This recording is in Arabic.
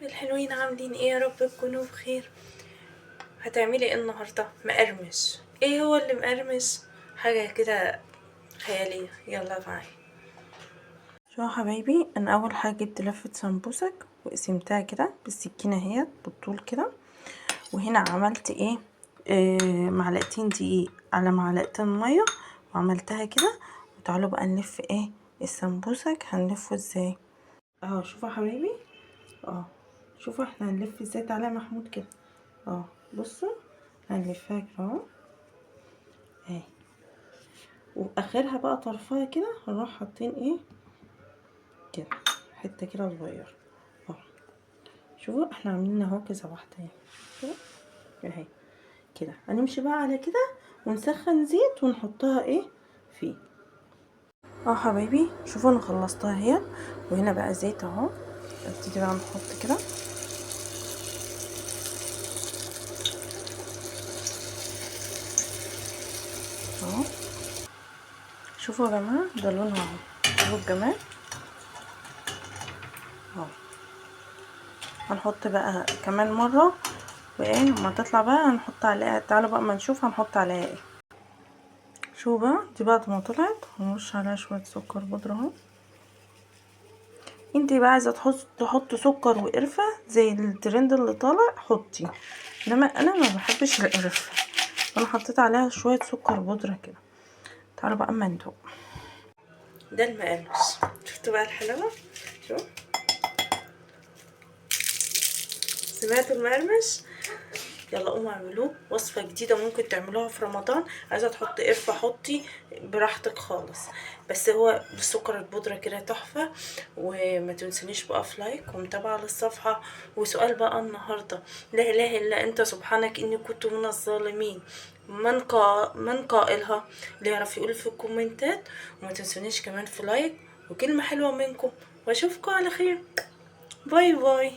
الحلوين عاملين ايه؟ يا رب تكونوا بخير. هتعملي ايه النهارده؟ مقرمش. ايه هو اللي مقرمش؟ حاجه كده خياليه. يلا معايا. شو يا حبايبي، انا اول حاجه جبت لفه سمبوسك وقسمتها كده بالسكينه اهيت بالطول كده. وهنا عملت ايه؟ معلقتين دقيق على معلقتين ميه وعملتها كده. وتعالوا بقى نلف ايه السمبوسك. هنلفه ازاي؟ اهو شوفوا يا حبايبي. شوفوا احنا هنلف ازاي. تعالى يا محمود كده. بصوا هنلفها كده اهو اهي. واخرها بقى طرفها كده هنروح حاطين ايه كده حته كده صغيره اهو. شوفوا احنا عاملين اهو كذا واحده اهي. شوفوا اهي كده. هنمشي بقى على كده ونسخن زيت ونحطها ايه فيه. حبايبي شوفوا انا خلصتها اهي. وهنا بقى زيت اهو. نبتدي بقى نحط كده اهو. شوفوا يا جماعه ده لونها اهو. شوفوا الجمال اهو. هنحط بقى كمان مره وايه لما تطلع بقى هنحط عليها. تعالوا بقى ما نشوف هنحط عليها ايه. شو بقى دي بعد ما طلعت هنرش عليها شويه سكر بودره اهو. انتي بقى عايزه تحط سكر وقرفه زي الترند اللي طالع حطي، انما انا ما بحبش القرفه. انا حطيت عليها شويه سكر بودره كده. تعالوا بقى اما ندوق. ده المقرمش. شفتوا بقى الحلاوه؟ شوف سمعتوا المقرمش؟ يلا قوموا اعملوه. وصفه جديده ممكن تعملوها في رمضان. عايزه تحطي قرفه حطي براحتك خالص، بس هو بالسكر البودره كده تحفه. وما تنسونيش بقى في لايك ومتابعه للصفحه. وسؤال بقى النهارده: لا اله الا انت سبحانك اني كنت من الظالمين، من قائلها؟ اللي يعرف يقول في الكومنتات. وما تنسونيش كمان في لايك وكلمه حلوه منكم. واشوفكم على خير. باي باي.